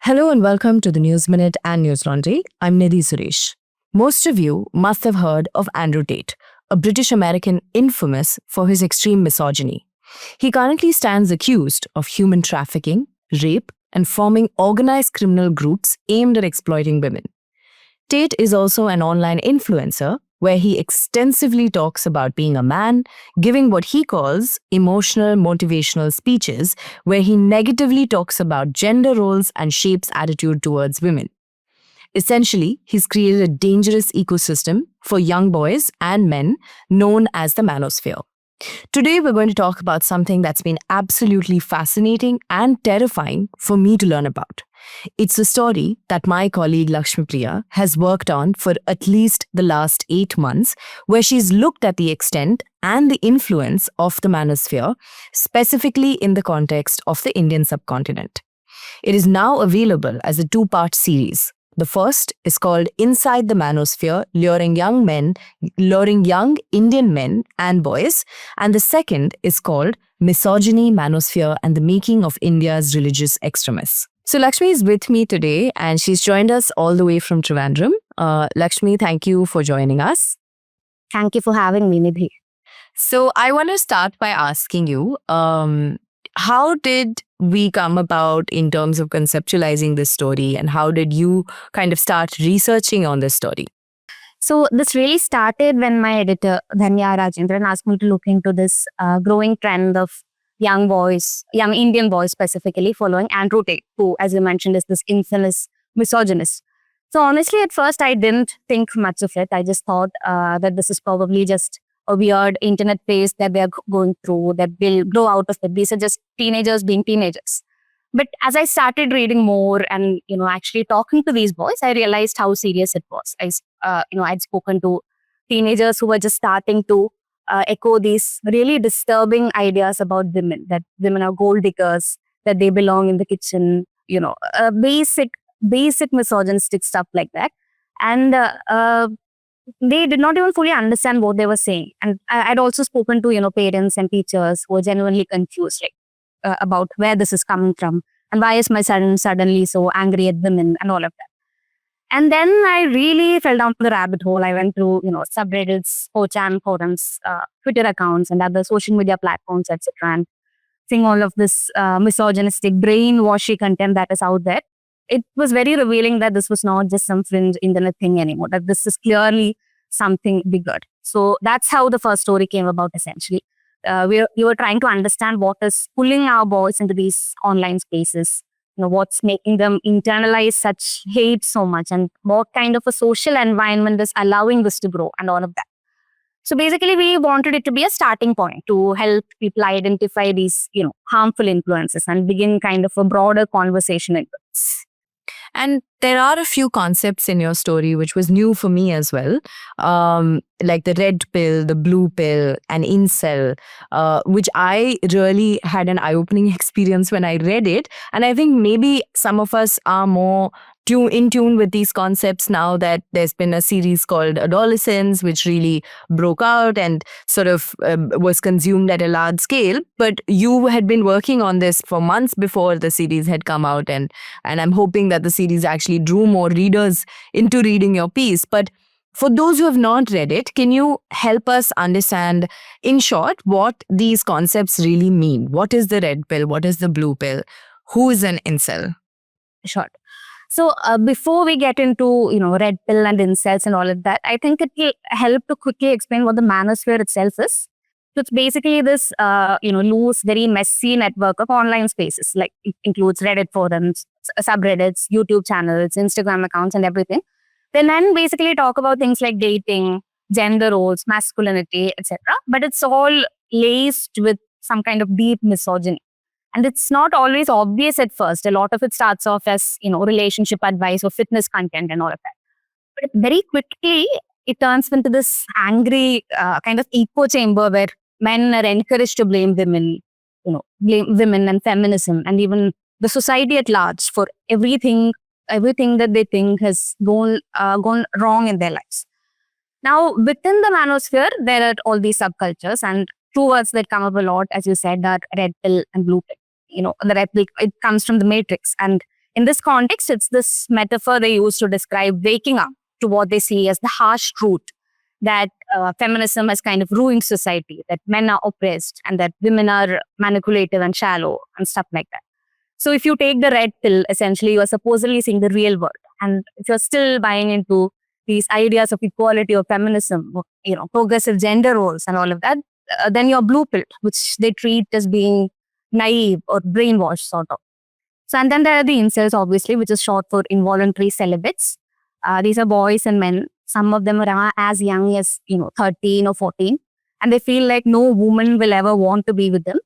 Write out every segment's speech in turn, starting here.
Hello and welcome to the News Minute and News Laundry. I'm Nidhi Suresh. Most of you must have heard of Andrew Tate, a British American infamous for his extreme misogyny. He currently stands accused of human trafficking, rape, and forming organized criminal groups aimed at exploiting women. Tate is also an online influencer where he extensively talks about being a man, giving what he calls emotional motivational speeches, where he negatively talks about gender roles and shapes attitude towards women. Essentially, he's created a dangerous ecosystem for young boys and men known as the manosphere. Today, we're going to talk about something that's been absolutely fascinating and terrifying for me to learn about. It's a story that my colleague Lakshmi Priya has worked on for at least the last 8 months, where she's looked at the extent and the influence of the manosphere, specifically in the context of the Indian subcontinent. It is now available as a 2-part series. The first is called Inside the Manosphere, luring young Indian men and boys, and the second is called Misogyny, Manosphere, and the Making of India's Religious Extremists. So Lakshmi is with me today, and she's joined us all the way from Trivandrum. Lakshmi, thank you for joining us. Thank you for having me, Nidhi. So I want to start by asking you, how did we come about in terms of conceptualizing this story, and how did you kind of start researching on this story? So this really started when my editor, Dhanya Rajendran, asked me to look into this growing trend of young Indian boys specifically, following Andrew Tate, who, as you mentioned, is this infamous misogynist. So honestly, at first, I didn't think much of it. I just thought that this is probably just a weird internet phase that they're going through, that will grow out of it. These are just teenagers being teenagers. But as I started reading more and, actually talking to these boys, I realized how serious it was. I'd spoken to teenagers who were just starting to echo these really disturbing ideas about women, that women are gold diggers, that they belong in the kitchen, basic misogynistic stuff like that. And they did not even fully understand what they were saying. And I'd also spoken to, parents and teachers who were genuinely confused about where this is coming from and why is my son suddenly so angry at women and all of that. And then I really fell down the rabbit hole. I went through, subreddits, 4chan forums, Twitter accounts, and other social media platforms, etc. And seeing all of this misogynistic, brainwashy content that is out there, it was very revealing that this was not just some fringe internet thing anymore, that this is clearly something bigger. So that's how the first story came about, essentially. We were trying to understand what is pulling our boys into these online spaces, what's making them internalize such hate so much, and what kind of a social environment is allowing this to grow, and all of that. So basically, we wanted it to be a starting point to help people identify these, harmful influences and begin kind of a broader conversation into this. And there are a few concepts in your story which was new for me as well, like the red pill, the blue pill, and incel, which I really had an eye-opening experience when I read it. And I think maybe some of us are more in tune with these concepts now that there's been a series called Adolescence, which really broke out and sort of was consumed at a large scale. But you had been working on this for months before the series had come out, and I'm hoping that the series actually drew more readers into reading your piece. But for those who have not read it, can you help us understand, in short, what these concepts really mean? What is the red pill? What is the blue pill? Who is an incel? Sure. So before we get into, red pill and incels and all of that, I think it will help to quickly explain what the manosphere itself is. So it's basically this, loose, very messy network of online spaces. Like it includes Reddit forums, subreddits, YouTube channels, Instagram accounts, and everything. They then basically talk about things like dating, gender roles, masculinity, etc. But it's all laced with some kind of deep misogyny. And it's not always obvious at first. A lot of it starts off as, relationship advice or fitness content and all of that. But very quickly, it turns into this angry kind of echo chamber where men are encouraged to blame women, blame women and feminism, and even the society at large for everything that they think has gone wrong in their lives. Now, within the manosphere, there are all these subcultures, and two words that come up a lot, as you said, are red pill and blue pill. The red pill, it comes from the Matrix, and In this context, it's this metaphor they use to describe waking up to what they see as the harsh truth that feminism has kind of ruined society, that men are oppressed and that women are manipulative and shallow and stuff like that. So if you take the red pill, essentially you are supposedly seeing the real world. And if you're still buying into these ideas of equality or feminism, progressive gender roles and all of that, then you're blue pill, which they treat as being naive or brainwashed sort of. So, and then there are the incels, obviously, which is short for involuntary celibates. These are boys and men. Some of them are as young as 13 or 14, and they feel like no woman will ever want to be with them.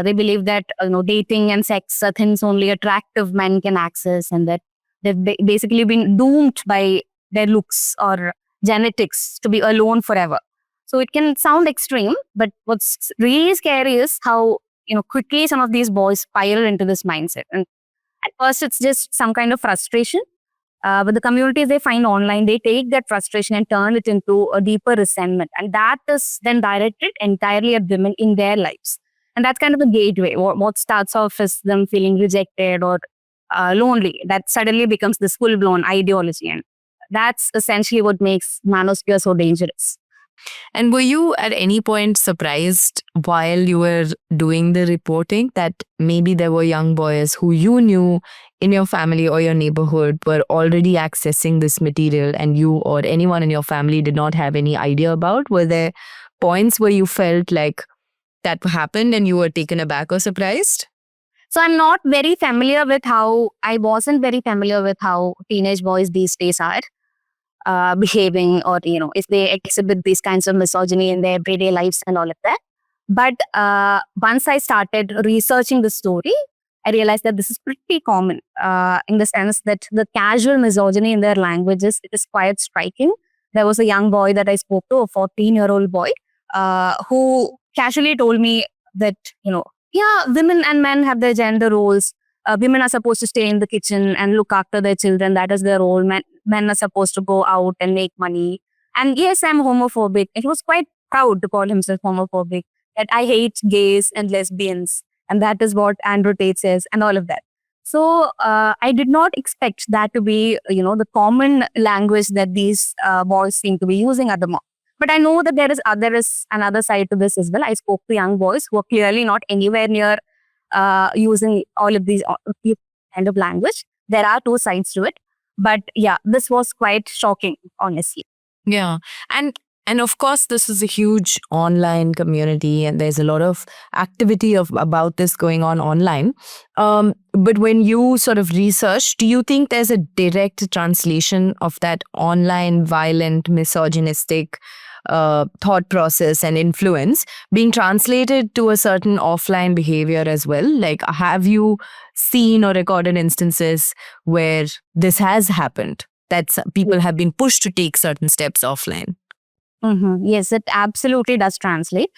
They believe that dating and sex are things only attractive men can access, and that they've basically been doomed by their looks or genetics to be alone forever. So it can sound extreme, but what's really scary is how quickly some of these boys spiral into this mindset. And at first, it's just some kind of frustration. But the communities they find online, they take that frustration and turn it into a deeper resentment. And that is then directed entirely at women in their lives. And that's kind of the gateway. What starts off as them feeling rejected or lonely, that suddenly becomes this full-blown ideology. And that's essentially what makes manosphere so dangerous. And were you at any point surprised while you were doing the reporting that maybe there were young boys who you knew in your family or your neighborhood were already accessing this material and you or anyone in your family did not have any idea about? Were there points where you felt like that happened and you were taken aback or surprised? So I wasn't very familiar with how teenage boys these days are behaving, or if they exhibit these kinds of misogyny in their everyday lives and all of that. But once I started researching the story, I realized that this is pretty common in the sense that the casual misogyny in their languages, it is quite striking. There was a young boy that I spoke to, a 14-year-old boy, who casually told me that, women and men have their gender roles. Women are supposed to stay in the kitchen and look after their children. That is their role. Men are supposed to go out and make money. And yes, I'm homophobic. He was quite proud to call himself homophobic, that I hate gays and lesbians. And that is what Andrew Tate says and all of that. So I did not expect that to be, the common language that these boys seem to be using at the moment. But I know that there is another side to this as well. I spoke to young boys who are clearly not anywhere near using all of these kind of language. There are two sides to it. But yeah, this was quite shocking, honestly. Yeah. And of course, this is a huge online community and there's a lot of activity about this going on online. But when you sort of research, do you think there's a direct translation of that online violent, misogynistic thought process and influence being translated to a certain offline behavior as well? Like, have you seen or recorded instances where this has happened, that people have been pushed to take certain steps offline? Mm-hmm. Yes, it absolutely does translate.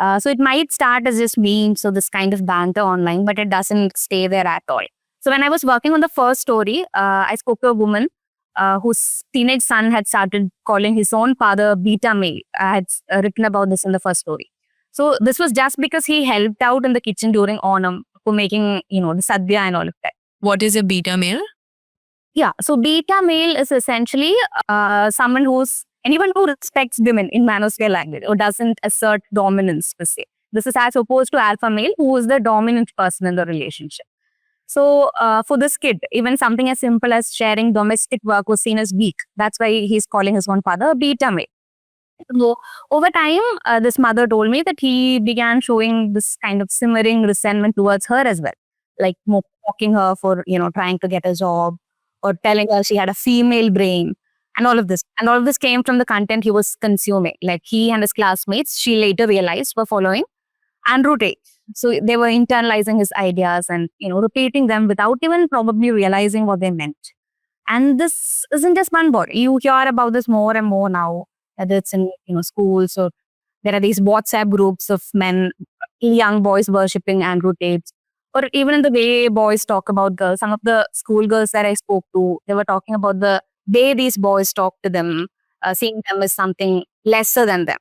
So it might start as just memes, so this kind of banter online, but it doesn't stay there at all. So when I was working on the first story, I spoke to a woman whose teenage son had started calling his own father beta male. I had written about this in the first story. So this was just because he helped out in the kitchen during Onam for making, the sadhya and all of that. What is a beta male? Yeah, so beta male is essentially anyone who respects women in manosphere language or doesn't assert dominance per se. This is as opposed to alpha male, who is the dominant person in the relationship. So for this kid, even something as simple as sharing domestic work was seen as weak. That's why he's calling his own father a beta male. So over time, this mother told me that he began showing this kind of simmering resentment towards her as well, like mocking her for trying to get a job or telling her she had a female brain and all of this. And all of this came from the content he was consuming. Like he and his classmates, she later realized, were following Andrew Tate. So they were internalizing his ideas and repeating them without even probably realizing what they meant. And this isn't just one boy. You hear about this more and more now, whether it's in schools, or there are these WhatsApp groups of men, young boys worshipping Andrew Tate, or even in the way boys talk about girls. Some of the schoolgirls that I spoke to, they were talking about the way these boys talk to them, seeing them as something lesser than them.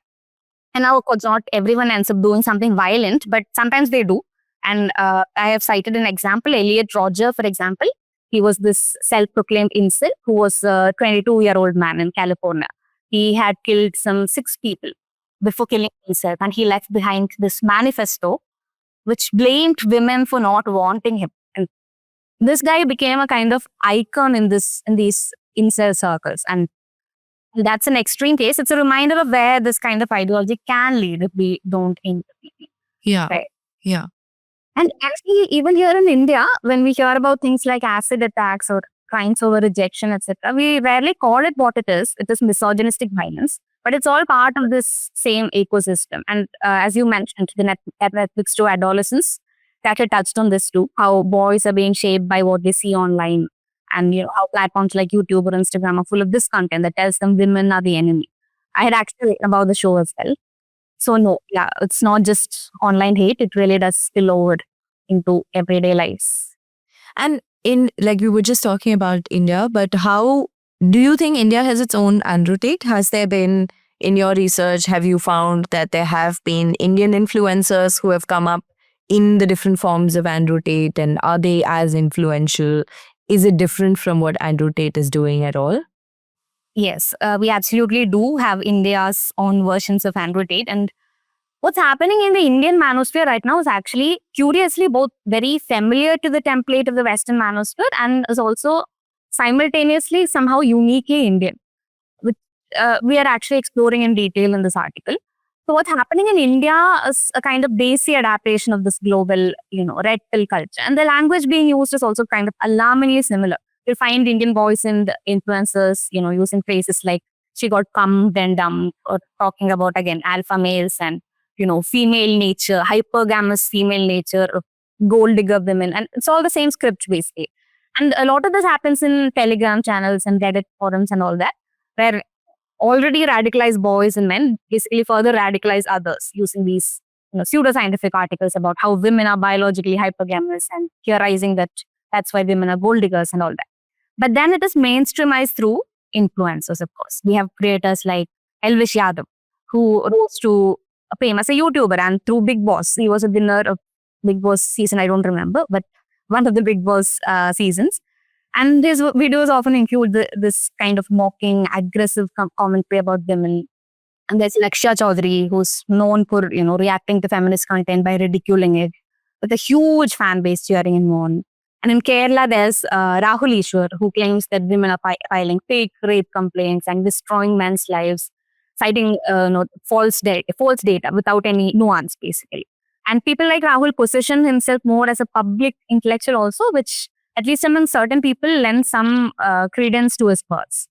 And now, of course, not everyone ends up doing something violent, but sometimes they do. And I have cited an example, Elliot Rodger, for example. He was this self-proclaimed incel who was a 22-year-old man in California. He had killed some 6 people before killing himself, and he left behind this manifesto which blamed women for not wanting him. And this guy became a kind of icon in these incel circles. And that's an extreme case. It's a reminder of where this kind of ideology can lead if we don't intervene. Yeah. Right. Yeah. And actually, even here in India, when we hear about things like acid attacks or crimes over rejection, etc., we rarely call it what it is. It is misogynistic violence, but it's all part of this same ecosystem. And as you mentioned, the Netflix to adolescence, that had touched on this too, how boys are being shaped by what they see online, and how platforms like YouTube or Instagram are full of this content that tells them women are the enemy. I had actually written about the show as well. So no, yeah, it's not just online hate. It really does spill over into everyday lives. And in, like we were just talking about India, but how do you think India has its own Andrew Tate? Has there been, in your research, have you found that there have been Indian influencers who have come up in the different forms of Andrew Tate, and are they as influential? Is it different from what Andrew Tate is doing at all? Yes, we absolutely do have India's own versions of Andrew Tate. And what's happening in the Indian manosphere right now is actually, curiously, both very familiar to the template of the Western manosphere and is also simultaneously somehow uniquely Indian, which we are actually exploring in detail in this article. So what's happening in India is a kind of Desi adaptation of this global, red pill culture. And the language being used is also kind of alarmingly similar. You'll find Indian boys and influencers, using phrases like she got cum then dumb, or talking about, again, alpha males and, female nature, hypergamous female nature, gold digger women. And it's all the same script basically. And a lot of this happens in Telegram channels and Reddit forums and all that, where already radicalized boys and men basically further radicalize others using these pseudoscientific articles about how women are biologically hypergamous and theorizing that that's why women are gold diggers and all that. But then it is mainstreamized through influencers, of course. We have creators like Elvish Yadav, who rose to fame as a YouTuber and through Bigg Boss. He was a winner of Bigg Boss season, I don't remember, but one of the Bigg Boss seasons. And his videos often include this kind of mocking, aggressive commentary about women. And there's Lakshya Chaudhary, who's known for, reacting to feminist content by ridiculing it, with a huge fan base cheering him on. And in Kerala, there's Rahul Ishwar, who claims that women are filing fake rape complaints and destroying men's lives, citing false data without any nuance, basically. And people like Rahul position himself more as a public intellectual also, which, at least among certain people, lend some credence to his words.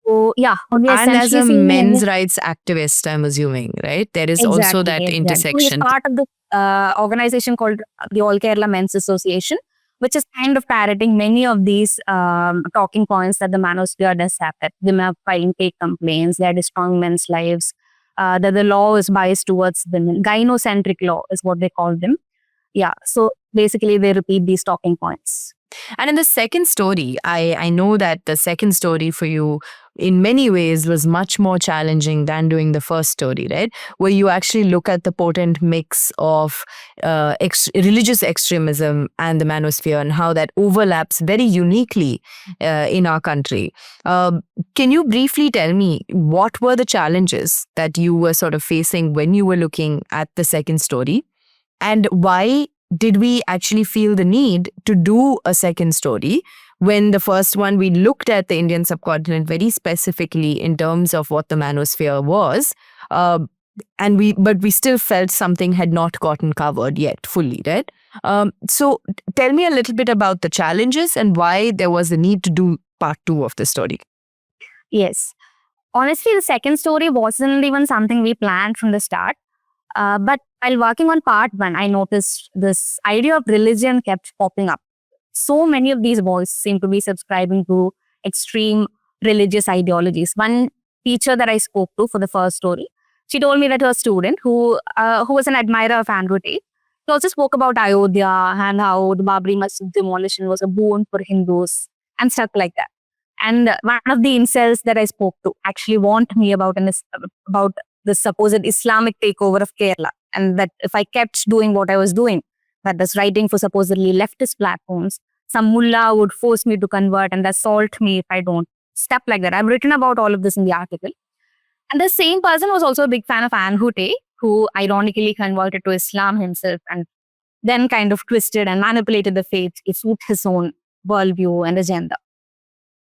So, yeah. And as a men's rights activist, I'm assuming, right? There is also that intersection. He's part of the organization called the All Kerala Men's Association, which is kind of parroting many of these talking points that the manosphere does have, that women are filing fake complaints, they're destroying men's lives, that the law is biased towards women. Gynocentric law is what they call them. Yeah, so basically they repeat these talking points. And in the second story, I know that the second story for you in many ways was much more challenging than doing the first story, right? Where you actually look at the potent mix of religious extremism and the manosphere and how that overlaps very uniquely in our country. Can you briefly tell me what were the challenges that you were sort of facing when you were looking at the second story? And why did we actually feel the need to do a second story when the first one we looked at the Indian subcontinent very specifically in terms of what the manosphere was, but we still felt something had not gotten covered yet fully, right? So tell me a little bit about the challenges and why there was a need to do part 2 of the story. Yes. Honestly, the second story wasn't even something we planned from the start. But while working on part 1, I noticed this idea of religion kept popping up. So many of these boys seem to be subscribing to extreme religious ideologies. One teacher that I spoke to for the first story, she told me that her student, who was an admirer of Andrew Tate, he also spoke about Ayodhya and how the Babri Masjid demolition was a boon for Hindus and stuff like that. And one of the incels that I spoke to actually warned me about the supposed Islamic takeover of Kerala, and that if I kept doing what I was doing, that is writing for supposedly leftist platforms, some mullah would force me to convert and assault me if I don't. Stuff like that. I've written about all of this in the article. And the same person was also a big fan of Andrew Tate, who ironically converted to Islam himself and then kind of twisted and manipulated the faith to suit his own worldview and agenda.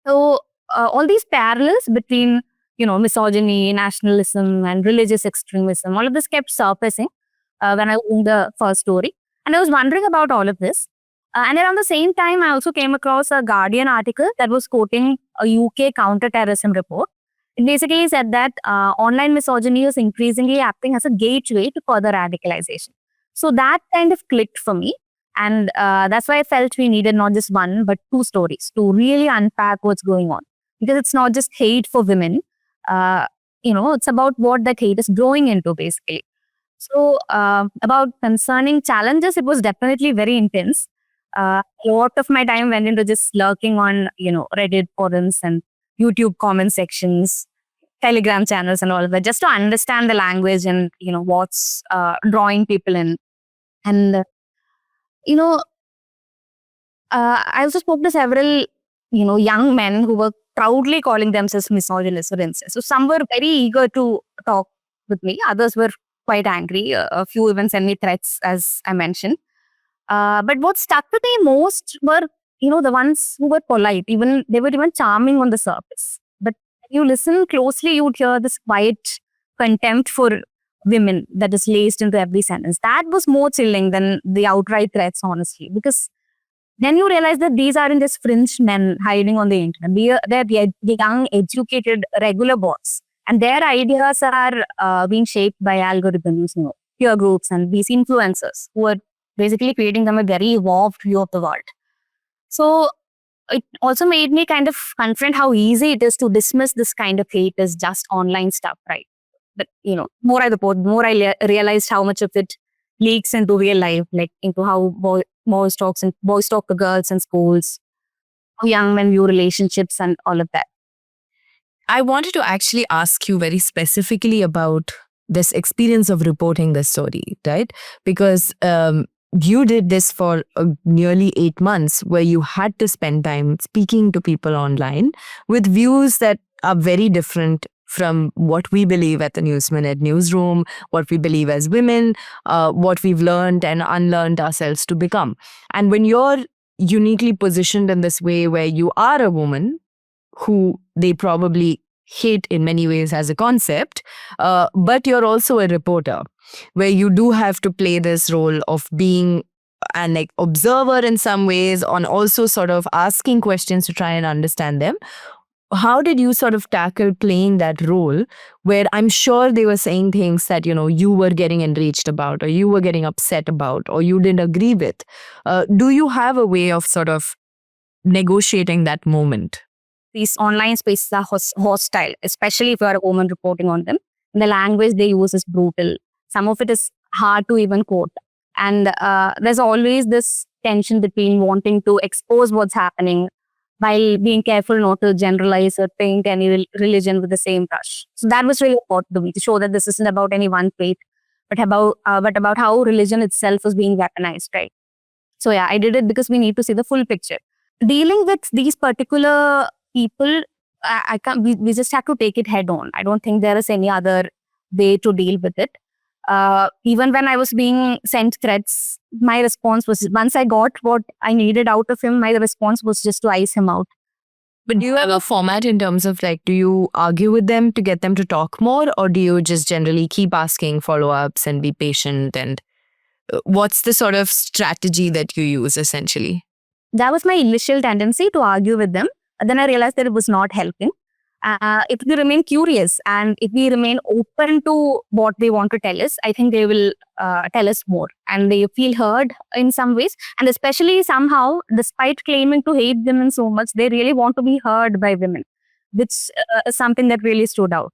So all these parallels between, misogyny, nationalism, and religious extremism, all of this kept surfacing when I owned the first story. And I was wondering about all of this. And around the same time, I also came across a Guardian article that was quoting a UK counter-terrorism report. It basically said that online misogyny is increasingly acting as a gateway to further radicalization. So that kind of clicked for me. And that's why I felt we needed not just one, but two stories to really unpack what's going on. Because it's not just hate for women. It's about what that hate is growing into, basically. So about concerning challenges, it was definitely very intense. A lot of my time went into just lurking on, Reddit forums and YouTube comment sections, Telegram channels and all of that, just to understand the language and, what's drawing people in. And, I also spoke to several, young men who were proudly calling themselves misogynist or incest. So some were very eager to talk with me. Others were quite angry. A few even sent me threats, as I mentioned. But what stuck with me most were, the ones who were polite. Even they were even charming on the surface. But if you listen closely, you would hear this quiet contempt for women that is laced into every sentence. That was more chilling than the outright threats, honestly, because then you realize that these aren't just fringe men hiding on the internet. They're the young, educated, regular bots. And their ideas are being shaped by algorithms, peer groups, and these influencers who are basically creating them a very evolved view of the world. So it also made me kind of confront how easy it is to dismiss this kind of hate as just online stuff, right? But, more I report, more I realized how much of it leaks into real life, like into how boys talk to girls in schools, how young men view relationships and all of that. I wanted to actually ask you very specifically about this experience of reporting this story, right? Because you did this for nearly 8 months where you had to spend time speaking to people online with views that are very different from what we believe at the News Minute newsroom, what we believe as women, what we've learned and unlearned ourselves to become. And when you're uniquely positioned in this way where you are a woman who they probably hate in many ways as a concept, but you're also a reporter where you do have to play this role of being an observer in some ways, on also sort of asking questions to try and understand them. How did you sort of tackle playing that role where I'm sure they were saying things that, you were getting enraged about or you were getting upset about or you didn't agree with? Do you have a way of sort of negotiating that moment? These online spaces are hostile, especially if you are a woman reporting on them. And the language they use is brutal. Some of it is hard to even quote. And there's always this tension between wanting to expose what's happening while being careful not to generalize or paint any religion with the same brush. So that was really important to me, to show that this isn't about any one faith, but about how religion itself is being weaponized, right? So yeah, I did it because we need to see the full picture. Dealing with these particular people, I can't. We just have to take it head on. I don't think there is any other way to deal with it. Even when I was being sent threats, my response was, once I got what I needed out of him, my response was just to ice him out. But do you have a format in terms of do you argue with them to get them to talk more, or do you just generally keep asking follow-ups and be patient? And what's the sort of strategy that you use essentially? That was my initial tendency, to argue with them. And then I realized that it was not helping. If we remain curious and if we remain open to what they want to tell us, I think they will tell us more and they feel heard in some ways. And especially somehow, despite claiming to hate women so much, they really want to be heard by women, which is something that really stood out.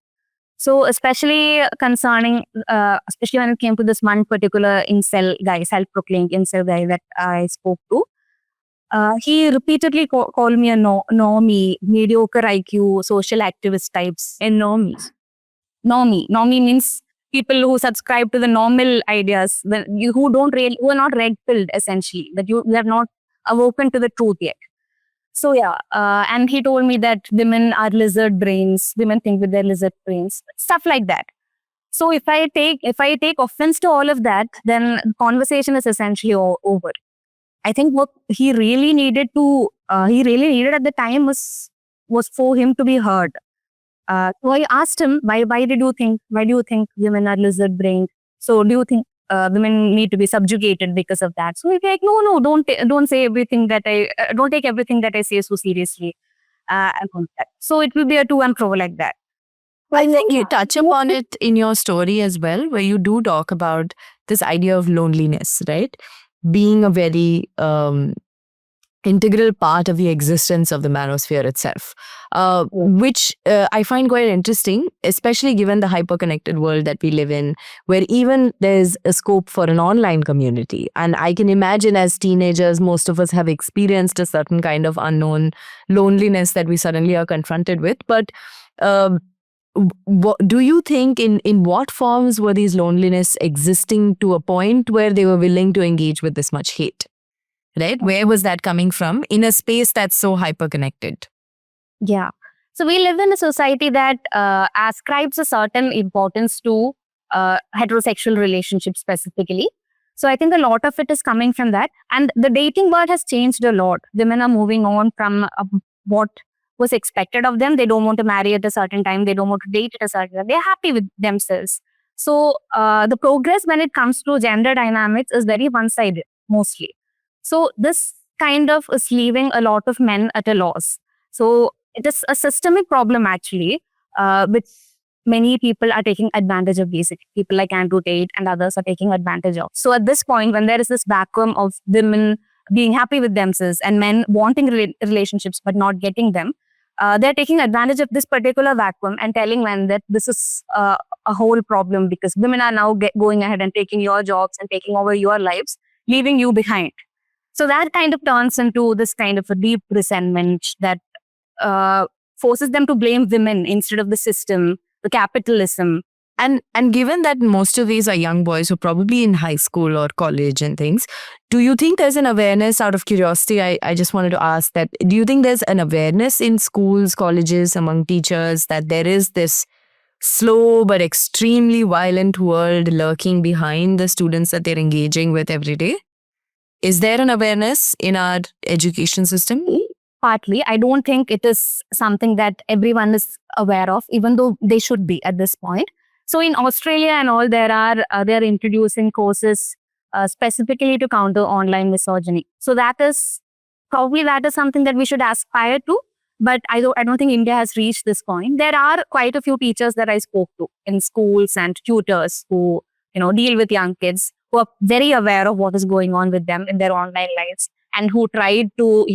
So especially concerning, especially when it came to this one particular incel guy, self-proclaimed incel guy that I spoke to, he repeatedly called me a normie, mediocre IQ, social activist types, and normies. Normie means people who subscribe to the normal ideas, who are not red pilled essentially, that you are not awoken to the truth yet. So yeah, and he told me that women are lizard brains. Women think with their lizard brains, stuff like that. So if I take offense to all of that, then conversation is essentially over. I think what he really needed at the time was for him to be heard. So I asked him, why do you think women are lizard brained? So do you think women need to be subjugated because of that? So he's like, no, don't say everything that don't take everything that I say so seriously. And all that. So it will be a to and fro like that. I think you touch upon it in your story as well, where you do talk about this idea of loneliness, right? Being a very integral part of the existence of the manosphere itself, which I find quite interesting, especially given the hyper-connected world that we live in, where even there's a scope for an online community. And I can imagine as teenagers, most of us have experienced a certain kind of unknown loneliness that we suddenly are confronted with. But do you think in what forms were these loneliness existing to a point where they were willing to engage with this much hate? Right? Where was that coming from in a space that's so hyper-connected? Yeah. So we live in a society that ascribes a certain importance to heterosexual relationships specifically. So I think a lot of it is coming from that. And the dating world has changed a lot. Women are moving on from what was expected of them. They don't want to marry at a certain time. They don't want to date at a certain time. They're happy with themselves. So the progress when it comes to gender dynamics is very one-sided, mostly. So this kind of is leaving a lot of men at a loss. So it is a systemic problem actually, which many people are taking advantage of. Basically, people like Andrew Tate and others are taking advantage of. So at this point, when there is this vacuum of women being happy with themselves and men wanting relationships but not getting them, they're taking advantage of this particular vacuum and telling men that this is a whole problem because women are now going ahead and taking your jobs and taking over your lives, leaving you behind. So that kind of turns into this kind of a deep resentment that forces them to blame women instead of the system, the capitalism. And given that most of these are young boys who are probably in high school or college and things, do you think there's an awareness, out of curiosity, I just wanted to ask that, do you think there's an awareness in schools, colleges, among teachers that there is this slow but extremely violent world lurking behind the students that they're engaging with every day? Is there an awareness in our education system? Partly. I don't think it is something that everyone is aware of, even though they should be at this point. So in Australia and all, they're introducing courses specifically to counter online misogyny. So that is something that we should aspire to. But I don't think India has reached this point. There are quite a few teachers that I spoke to in schools and tutors who deal with young kids, who are very aware of what is going on with them in their online lives and who tried to,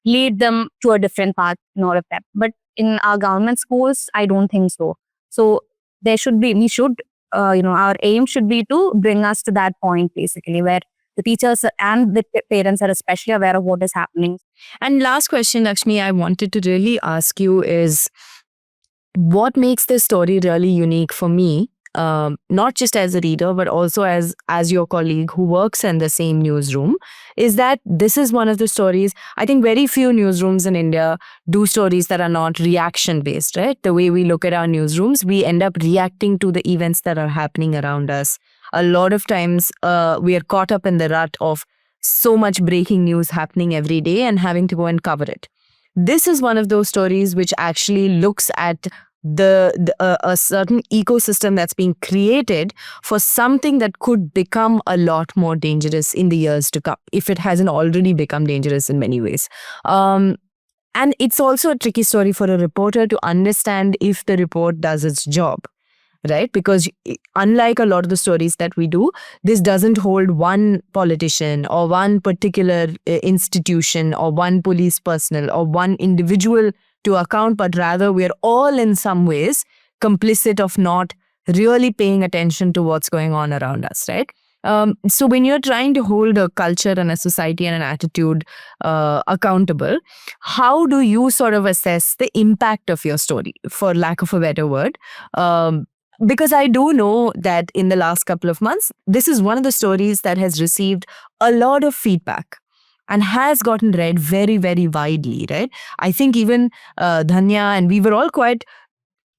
lead them to a different path in all of that. But in our government schools, I don't think so. So our aim should be to bring us to that point, basically, where the teachers and the parents are especially aware of what is happening. And last question, Lakshmi, I wanted to really ask you is, what makes this story really unique for me? Not just as a reader, but also as your colleague who works in the same newsroom, is that this is one of the stories. I think very few newsrooms in India do stories that are not reaction-based, right? The way we look at our newsrooms, we end up reacting to the events that are happening around us. A lot of times, we are caught up in the rut of so much breaking news happening every day and having to go and cover it. This is one of those stories which actually looks at a certain ecosystem that's being created for something that could become a lot more dangerous in the years to come, if it hasn't already become dangerous in many ways. And it's also a tricky story for a reporter to understand if the report does its job, right? Because unlike a lot of the stories that we do, this doesn't hold one politician or one particular institution or one police personnel or one individual to account, but rather we're all in some ways complicit of not really paying attention to what's going on around us, right? So when you're trying to hold a culture and a society and an attitude accountable, how do you sort of assess the impact of your story, for lack of a better word? Because I do know that in the last couple of months, this is one of the stories that has received a lot of feedback and has gotten read very, very widely, right? I think even Dhanya and we were all quite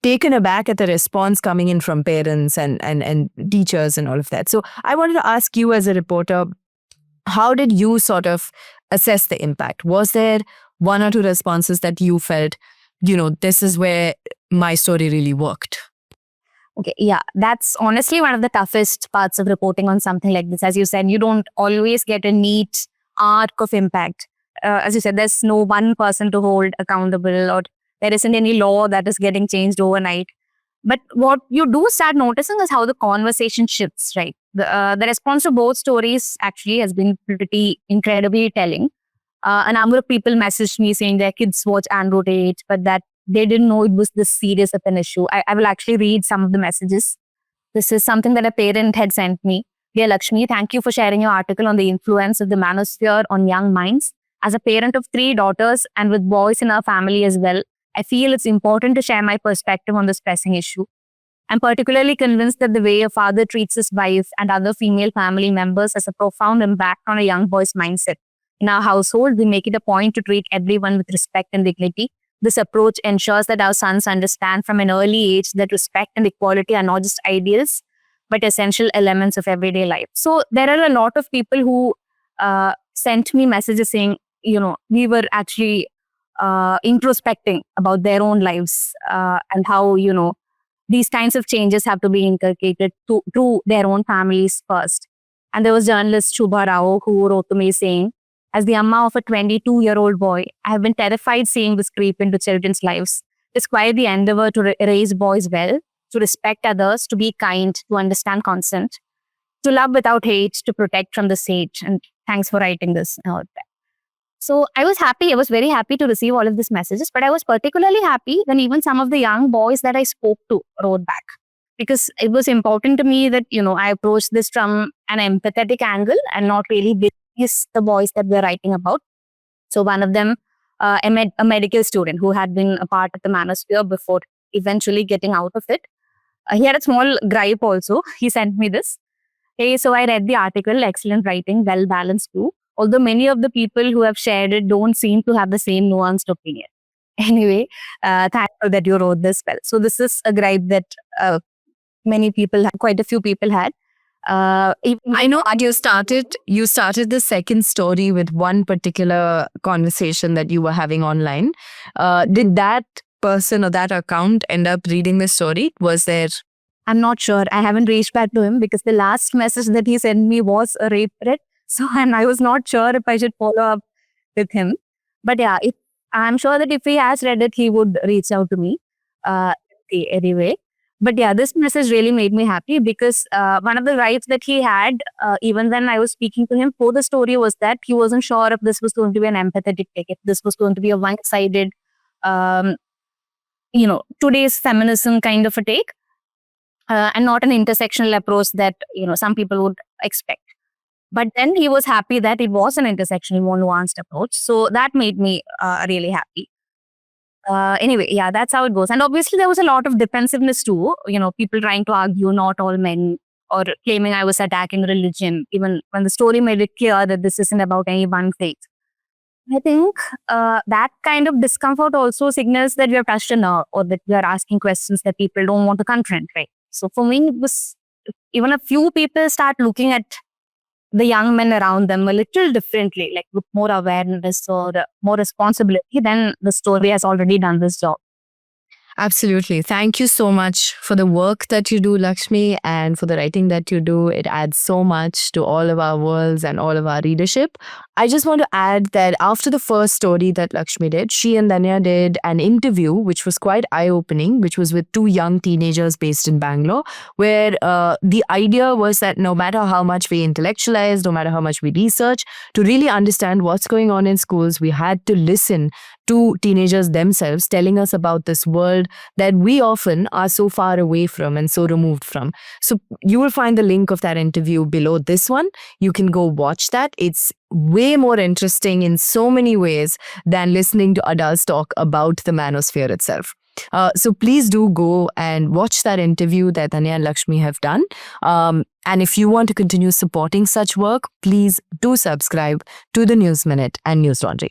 taken aback at the response coming in from parents and teachers and all of that. So I wanted to ask you as a reporter, how did you sort of assess the impact? Was there one or two responses that you felt, this is where my story really worked? Okay, yeah, that's honestly one of the toughest parts of reporting on something like this. As you said, you don't always get a neat arc of impact. As you said, there's no one person to hold accountable, or there isn't any law that is getting changed overnight. But what you do start noticing is how the conversation shifts, right? The response to both stories actually has been pretty incredibly telling. A number of people messaged me saying their kids watch Andrew Tate, but that they didn't know it was this serious of an issue. I will actually read some of the messages. This is something that a parent had sent me. Dear Lakshmi, thank you for sharing your article on the influence of the manosphere on young minds. As a parent of 3 daughters and with boys in our family as well, I feel it's important to share my perspective on this pressing issue. I'm particularly convinced that the way a father treats his wife and other female family members has a profound impact on a young boy's mindset. In our household, we make it a point to treat everyone with respect and dignity. This approach ensures that our sons understand from an early age that respect and equality are not just ideals, but essential elements of everyday life. So there are a lot of people who sent me messages saying, we were actually introspecting about their own lives and how, these kinds of changes have to be inculcated to their own families first. And there was journalist Shubha Rao who wrote to me saying, as the amma of a 22-year-old boy, I have been terrified seeing this creep into children's lives. It's quite the endeavor to raise boys well, to respect others, to be kind, to understand consent, to love without hate, to protect from the sage. And thanks for writing this out there. So I was happy. I was very happy to receive all of these messages, but I was particularly happy when even some of the young boys that I spoke to wrote back, because it was important to me that, I approached this from an empathetic angle and not really dismiss the boys that we're writing about. So one of them, a medical student who had been a part of the manosphere before eventually getting out of it. He had a small gripe also. He sent me this. Hey, so I read the article, excellent writing, well balanced too. Although many of the people who have shared it don't seem to have the same nuanced opinion. Anyway, thankful that you wrote this well. So this is a gripe that quite a few people had. I know you started the second story with one particular conversation that you were having online. Did that person or that account end up reading the story? Was there? I'm not sure. I haven't reached back to him because the last message that he sent me was a rape threat. So, and I was not sure if I should follow up with him. But yeah, I'm sure that if he has read it, he would reach out to me anyway. But yeah, this message really made me happy because one of the gripes that he had, even when I was speaking to him for the story, was that he wasn't sure if this was going to be an empathetic take, if this was going to be a one-sided, today's feminism kind of a take, and not an intersectional approach that, some people would expect. But then he was happy that it was an intersectional, more nuanced approach. So that made me really happy. Anyway, yeah, that's how it goes. And obviously there was a lot of defensiveness too. People trying to argue not all men, or claiming I was attacking religion, even when the story made it clear that this isn't about any one faith. I think that kind of discomfort also signals that we have touched a nerve, or that we are asking questions that people don't want to confront, right? So for me, it was, even a few people start looking at the young men around them a little differently, like with more awareness or more responsibility, then the story has already done this job. Absolutely. Thank you so much for the work that you do, Lakshmi, and for the writing that you do. It adds so much to all of our worlds and all of our readership. I just want to add that after the first story that Lakshmi did, she and Dhanya did an interview, which was quite eye-opening, which was with 2 young teenagers based in Bangalore, where the idea was that no matter how much we intellectualize, no matter how much we research, to really understand what's going on in schools, we had to listen to teenagers themselves telling us about this world that we often are so far away from and so removed from. So you will find the link of that interview below this one. You can go watch that. It's way more interesting in so many ways than listening to adults talk about the manosphere itself. So please do go and watch that interview that Dhanya and Lakshmi have done. And if you want to continue supporting such work, please do subscribe to the News Minute and News Laundry.